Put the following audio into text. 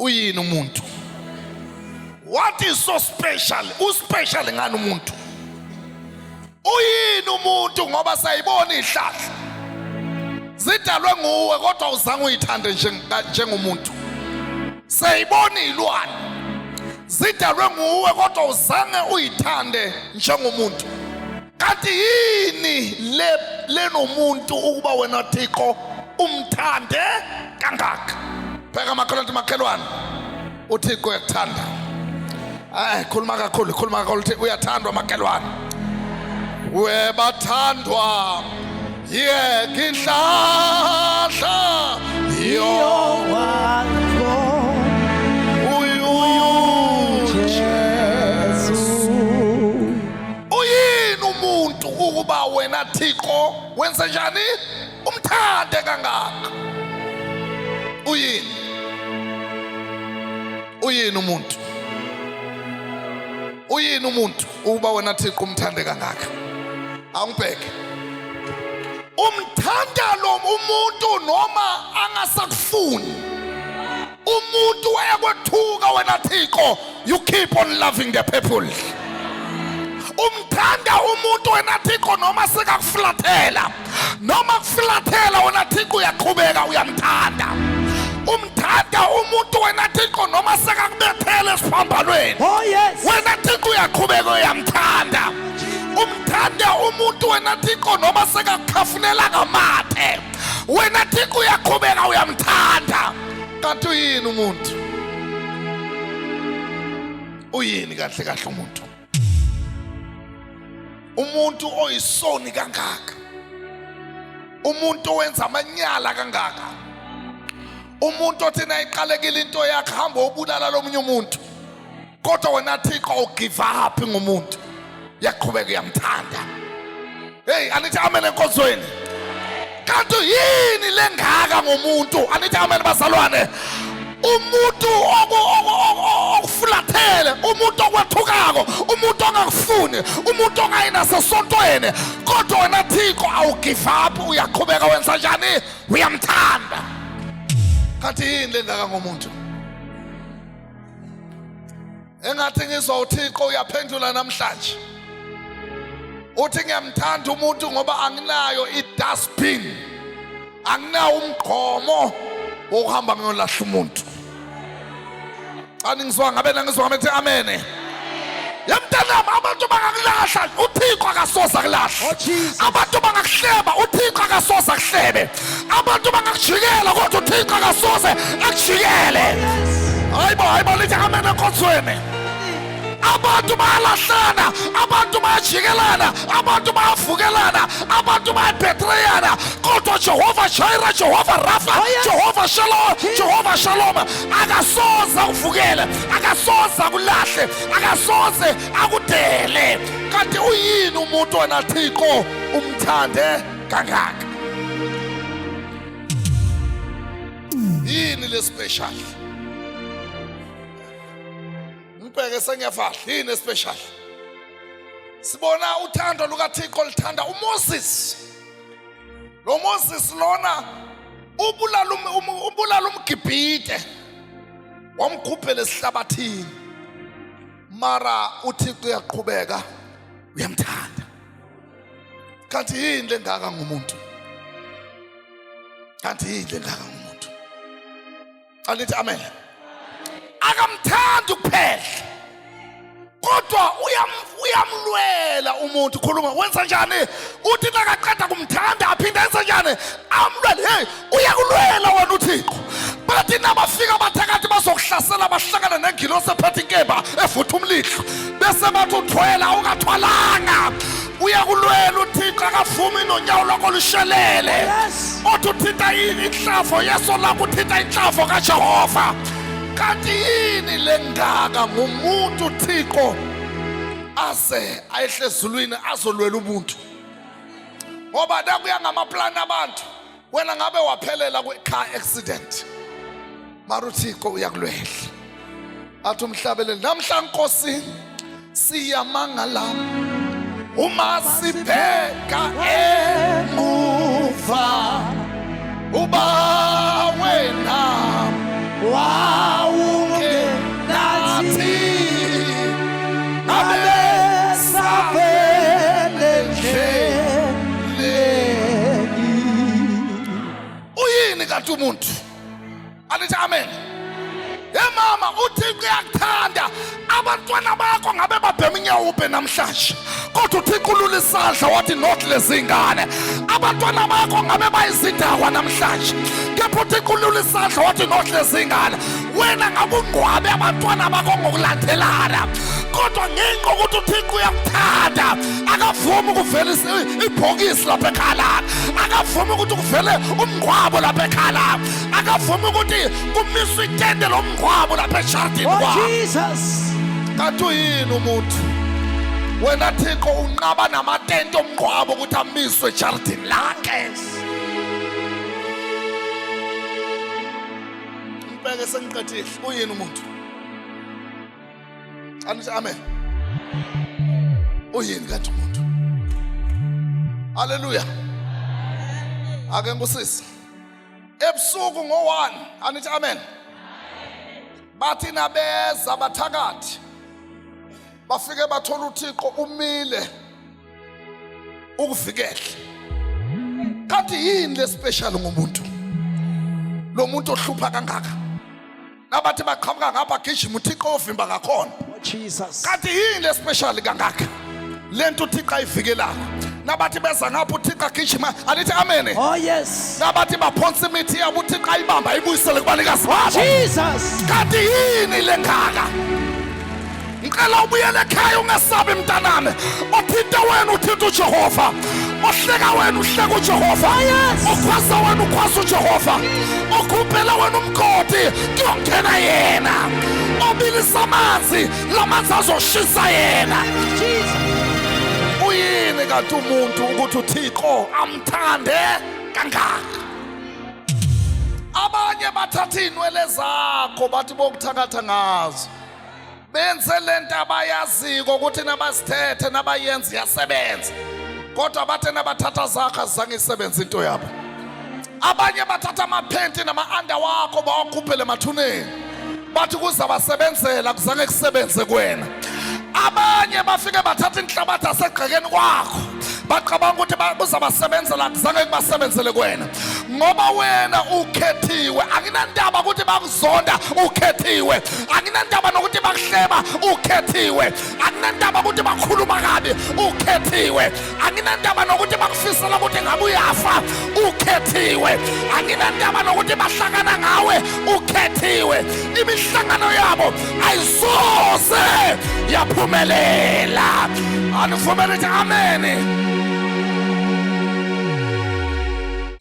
uyini umuntu? What is so special? Uspecial ngani umuntu? Uyini umuntu ngoba sayibona ihlahla zidalwe nguwe kodwa uzange uyithande njengomuntu. Sayibona ilwane zidalwe nguwe kodwa uzange uyithande njengomuntu. Kanti yini lenomuntu ukuba wena Thixo umthande kangaka? Pheka makhelwane uThixo uyakuthanda. Khuluma kakhulu uyathandwa makhelwane. Webathandwa yeke inhlahla uyini umuntu ukuba wena Thixo wenza njani umthande kangaka? Uyini umuntu? Uyini umuntu ukuba wena Thixo umthande kangaka? Angibheke. Umthanda lo umuntu noma angasakufuni. Umuntu uyakwethuka wena Thixo, you keep on loving the people. Umthanda umuntu wena Thixo noma sekakuflathela. Noma kuflathela wena Thixo uyaqhubeka uyamthanda. Umthanda umuntu wena Thixo noma sekakubethela esiphambalweni. Oh yes. Wena Thixo uyaqhubeka uyamthanda. Umthanda umuntu wena Thixo noma sekakukhafunela ngamathe. Wena Thixo uyaqhubeka uyamthanda. Kanti uyini umuntu? Uyini kahle umuntu? Umuntu oyisoni kangaka. Umuntu owenza amanyala kangaka. Umuntu othina iqalekile into yakhe hamba obulala lomunye umuntu. Kodwa wena Thixo ugive up ngomuntu. Yaqhubeka uyamthanda. Hey, anithi amen enkonzweni. Kanti yini lengaka ngomuntu? Anithi amen bazalwane. Umuntu okufulathele, umuntu okwethukako, umuntu ongakufuni, umuntu ongayinasa sontweni, kodwa wena Thixo awugive up uyaqhubeka wenza njani? Uyamthanda. Kanti yini lengaka ngomuntu? Engathi ngizwa uThixo uyaphendula namhlanje. Uthi ngiyamthanda umuntu ngoba anginayo i-dustbin, anginawo umgqomo wokuhamba ngiyolahla umuntu. Ngizwa ngabe amen. Yamntanami, abantu bangakulahla uThixo akasoza kulahla. Abantu bangakuhleba uThixo akasoza kuhlebe. Abantu bangakujikela kodwa uThixo akasoze akujikele. Hayibo lithi amen enkonzweni. Abantu bayalahlana, abantu bayajikelana, abantu bayavukelana, abantu bayabhetreyana, kodwa Jehova Jireh, Jehova Rapha, Jehova Shalom akasoze akuvukele, akasoze akulahle, akasoze akudele. Kanti uyini umuntu wena Thixo umthande kangaka? Yini le special? Mbheke sengiyafahla yini special? Sibona uthando lukaThixo lithanda uMoses. Lo Moses lona ubulala umGibhite wamkhuphela esihlabathini. Mara uThixo uyaqhubeka uyamthanda. Kanti yini lengaka ngomuntu? Kanti yini lengaka ngomuntu? Alithi amen. Akamthanda kuphela kodwa uyamlwela umuntu. Khuluma, wenza njani? Uthi nakaqeda kumthanda aphinde enza njani? Amlwele. Hey, uyakulwela wena uThixo. Bathi nabafika bathakathi bazokuhlasela bahlangana nengilosi ephethe inkemba evutha umlilo bese bathi uthwela ungathwalanga. Uyakulwela uThixo akavumi nonyawo lwakho lushelele. Othi uthinta yini inhlavo yeso lakho, uthinta inhlavo kaJehova. Kanti yini lengaka ngomuntu Thixo ase ayehle ezulwini azolwela umuntu? Ngoba nakuya ngamaplani abantu, wena ngabe waphelela kwi-car accident, mara uThixo uyakulwela. Athi umhlabeleli namhla Nkosi siyamangala uma sibheka emuva uba wena Wow. kanti umuntu. Alithi amen. Mama, uThixo uyakuthanda. Abantwana bakho ngabe babhema inyawupe namhlanje, kodwa uThixo ulula isandla wathi not lezi ngane. Abantwana bakho ngabe bayizidakwa namhlanje, kepha uThixo ulula isandla wathi not lezi ngane. Wena ngabe ungqwabe abantwana bakho ngokulandelana, kodwa ngenxa ukuthi uThixo uyakuthanda akavumi ukuvela ibhokisi lapha ekhaya, akavumi ukuthi kuvele umngcwabo lapha ekhaya, akavumi ukuthi kumiswe itende lomngcwabo lapha eshadini kwakho. Jesus. Kanti uyini umuntu? Wena Thixo unqaba namatente omngcwabo ukuthi amiswe ejardini lakhe. Ngibheke sengiqedile. Uyini umuntu? Anithi amen. Uyini kanti umuntu? Haleluya. Ake ngusisi. Ebusuku ngo1, anithi amen. Bathi nabeza bathakathi, bafike bathola uThixo umile ukuvikela. Kanti yini le special ngomuntu? Lo muntu ohlupha kangaka. Nabathi baqhamuka ngapha gijima uThixo ovimba ngakhona. Jesus. Kanti yini le special kangaka? Lento uThixo ayivikelako. Nabathi beza ngapha uThixo agijima, alithi amen. Oh yes. Nabathi baphonsa imithi yabo uThixo ayibamba ayibuyisele kubanikazi babo. Jesus. Kanti yini le ngaka? Ngicela ubuyele ekhaya ungesabi mntanami. Othinta wena uthinta uJehova. Ohleka wena uhleka uJehova. Okhwaza wena ukhwaza uJehova. Okhuphela wena umgodi kuyongena yena. Obilisa amanzi lamanzi azoshisa yena. Uyini kanti umuntu ukuthi uThixo amthande kangaka? Abanye bathatha inwele zakho bathi bokuthakatha ngazo, benze lento abayaziko ukuthi nabasithethe nabayenza yasebenza, kodwa bathe nabathatha zakho azange isebenze into yabo. Abanye bathatha amaphenti nama-under wakho bawakhuphele emathuneni, bathi kuzabasebenzela kuzange kusebenze kuwena. Abanye bafike bathatha inhlabathi asegqekeni kwakho, baqabanga ukuthi kuzabasebenzela kuzange kubasebenzele kuwena. Ngoba wena ukhethiwe, akunandaba ukuthi bakuzonda, ukhethiwe. Akunandaba nokuthi bakuhleba, ukhethiwe. Akunandaba ukuthi bakhuluma kabi, ukhethiwe. Akunandaba nokuthi bakufisela ukuthi ngabe uyafa, ukhethiwe. Akunandaba nokuthi bahlangana ngawe, ukhethiwe. Imihlangano yabo ayisoze yaphumelela. Anivumele ukuthi amen.